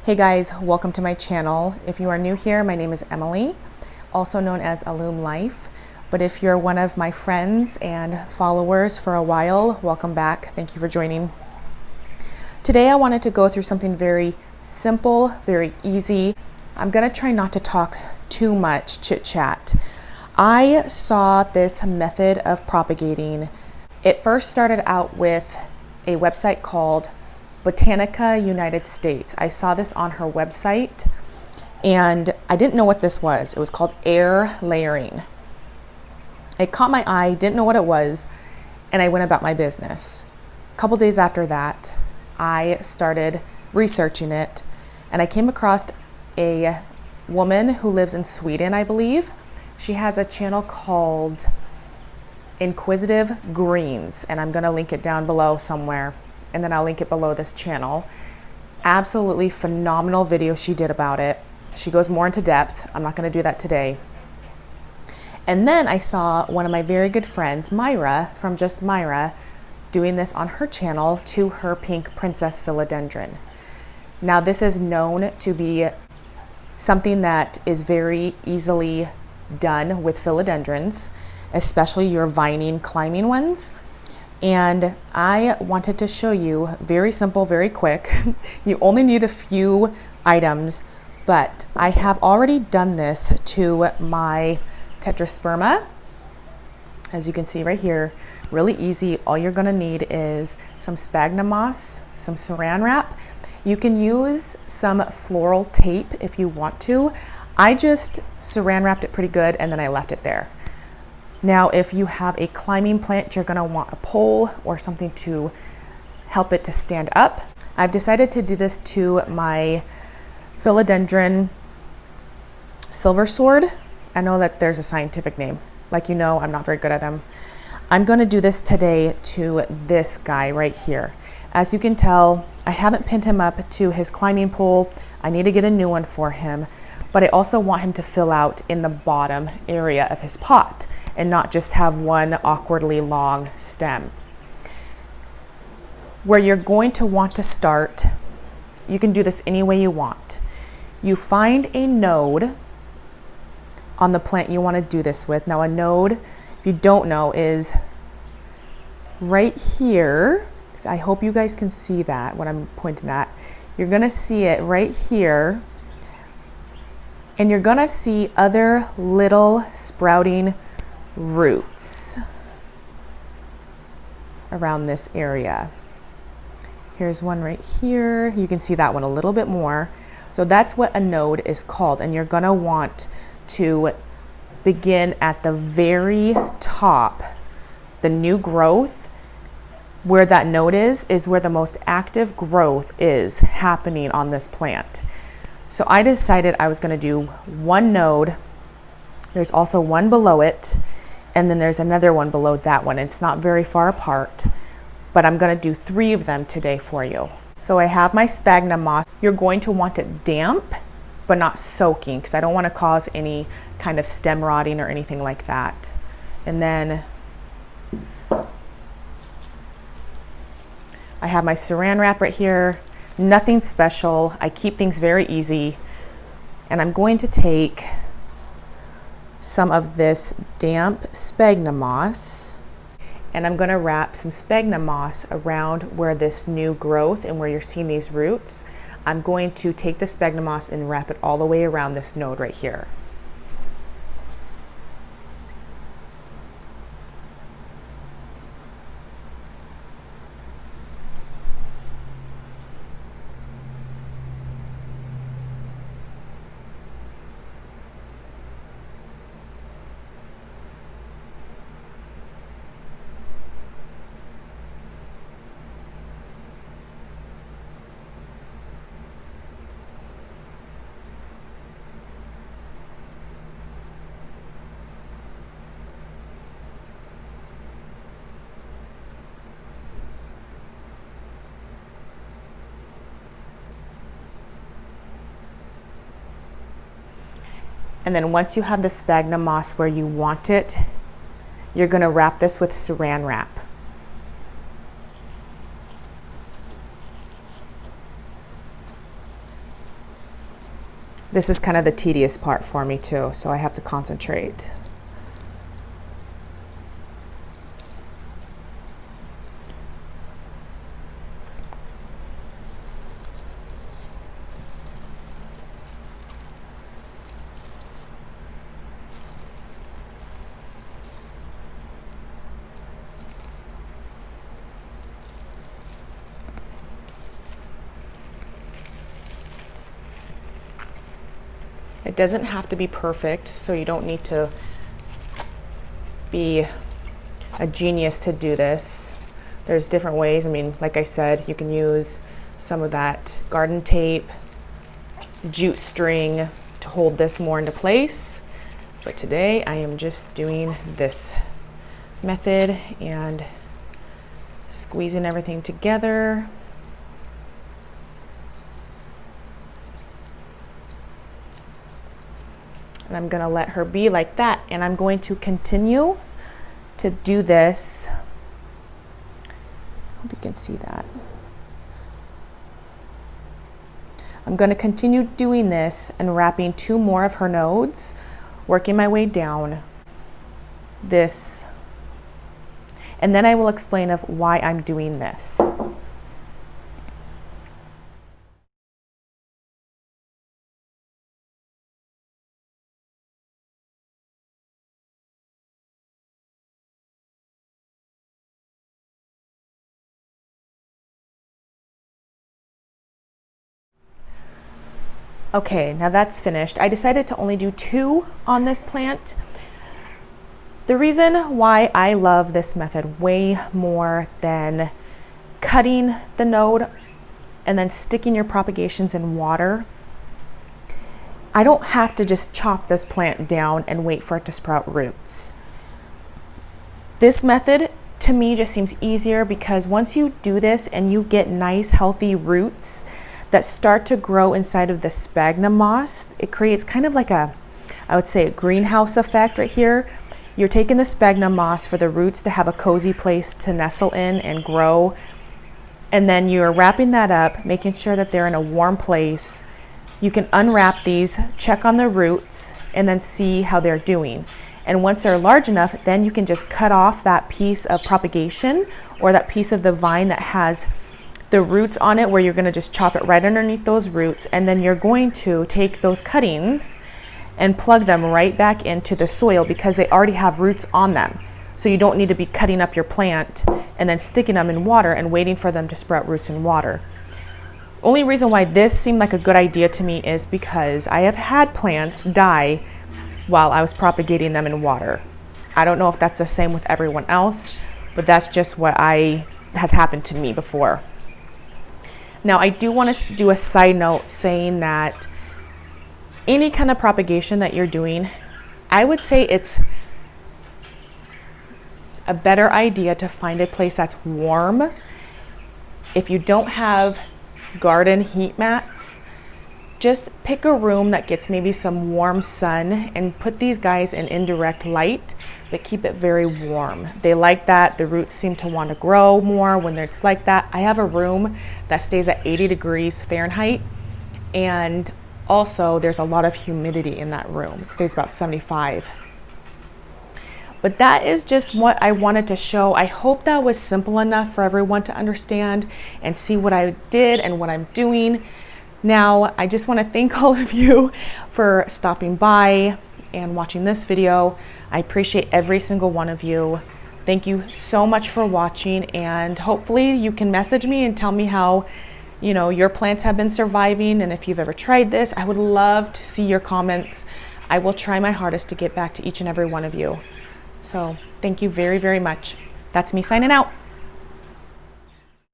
Hey guys, welcome to my channel. If you are new here, my name is Emily, also known as Alum Life. But if you're one of my friends and followers for a while, welcome back. Thank you for joining. Today I wanted to go through something very simple, very easy. I'm gonna try not to talk too much chit chat. I saw this method of propagating. It first started out with a website called Botanica United States. I saw this on her website and I didn't know what this was. It was called air layering. It caught my eye, didn't know what it was, and I went about my business. A couple days after that, I started researching it and I came across a woman who lives in Sweden, I believe. She has a channel called Inquisitivegreens, and I'm gonna link it down below somewhere. And then I'll link it below this channel. Absolutely phenomenal video she did about it. She goes more into depth. I'm not gonna do that today. And then I saw one of my very good friends, Myra, from Just Myra, doing this on her channel to her pink princess philodendron. Now this is known to be something that is very easily done with philodendrons, especially your vining, climbing ones. And I wanted to show you, very simple, very quick. You only need a few items, but I have already done this to my tetrasperma. As you can see right here, really easy. All you're gonna need is some sphagnum moss, some saran wrap. You can use some floral tape if you want to. I just saran wrapped it pretty good and then I left it there. Now, if you have a climbing plant, you're gonna want a pole or something to help it to stand up. I've decided to do this to my philodendron silver sword. I know that there's a scientific name. Like you know, I'm not very good at them. I'm gonna do this today to this guy right here. As you can tell, I haven't pinned him up to his climbing pole. I need to get a new one for him, but I also want him to fill out in the bottom area of his pot and not just have one awkwardly long stem. Where you're going to want to start, you can do this any way you want. You find a node on the plant you want to do this with. Now a node, if you don't know, is right here. I hope you guys can see that, what I'm pointing at. You're gonna see it right here, and you're gonna see other little sprouting roots around this area. Here's one right here. You can see that one a little bit more. So that's what a node is called, and you're gonna want to begin at the very top. The new growth, where that node is where the most active growth is happening on this plant. So I decided I was gonna do one node. There's also one below it, and then there's another one below that one. It's not very far apart, but I'm gonna do 3 of them today for you. So I have my sphagnum moss. You're going to want it damp, but not soaking, because I don't wanna cause any kind of stem rotting or anything like that. And then I have my saran wrap right here. Nothing special. I keep things very easy. And I'm going to take some of this damp sphagnum moss, and I'm gonna wrap some sphagnum moss around where this new growth and where you're seeing these roots. I'm going to take the sphagnum moss and wrap it all the way around this node right here. And then once you have the sphagnum moss where you want it, you're gonna wrap this with saran wrap. This is kind of the tedious part for me too, so I have to concentrate. It doesn't have to be perfect, so you don't need to be a genius to do this. There's different ways. I mean, like I said, you can use some of that garden tape, jute string to hold this more into place. But today I am just doing this method and squeezing everything together. And I'm gonna let her be like that, and I'm going to continue to do this. Hope you can see that. I'm gonna continue doing this and wrapping 2 more of her nodes, working my way down this, and then I will explain of why I'm doing this. Okay, now that's finished. I decided to only do 2 on this plant. The reason why I love this method way more than cutting the node and then sticking your propagations in water, I don't have to just chop this plant down and wait for it to sprout roots. This method to me just seems easier because once you do this and you get nice healthy roots that start to grow inside of the sphagnum moss, it creates kind of like I would say a greenhouse effect right here. You're taking the sphagnum moss for the roots to have a cozy place to nestle in and grow. And then you're wrapping that up, making sure that they're in a warm place. You can unwrap these, check on the roots, and then see how they're doing. And once they're large enough, then you can just cut off that piece of propagation or that piece of the vine that has the roots on it, where you're going to just chop it right underneath those roots, and then you're going to take those cuttings and plug them right back into the soil because they already have roots on them. So you don't need to be cutting up your plant and then sticking them in water and waiting for them to sprout roots in water. Only reason why this seemed like a good idea to me is because I have had plants die while I was propagating them in water. I don't know if that's the same with everyone else, but that's just what has happened to me before. Now, I do want to do a side note saying that any kind of propagation that you're doing, I would say it's a better idea to find a place that's warm. If you don't have garden heat mats, just pick a room that gets maybe some warm sun and put these guys in indirect light, but keep it very warm. They like that. The roots seem to want to grow more when it's like that. I have a room that stays at 80 degrees Fahrenheit, and also there's a lot of humidity in that room. It stays about 75. But that is just what I wanted to show. I hope that was simple enough for everyone to understand and see what I did and what I'm doing. Now, I just want to thank all of you for stopping by and watching this video. I appreciate every single one of you. Thank you so much for watching, and hopefully you can message me and tell me how your plants have been surviving, and if you've ever tried this. I would love to see your comments. I will try my hardest to get back to each and every one of you. So thank you very, very much. That's me signing out.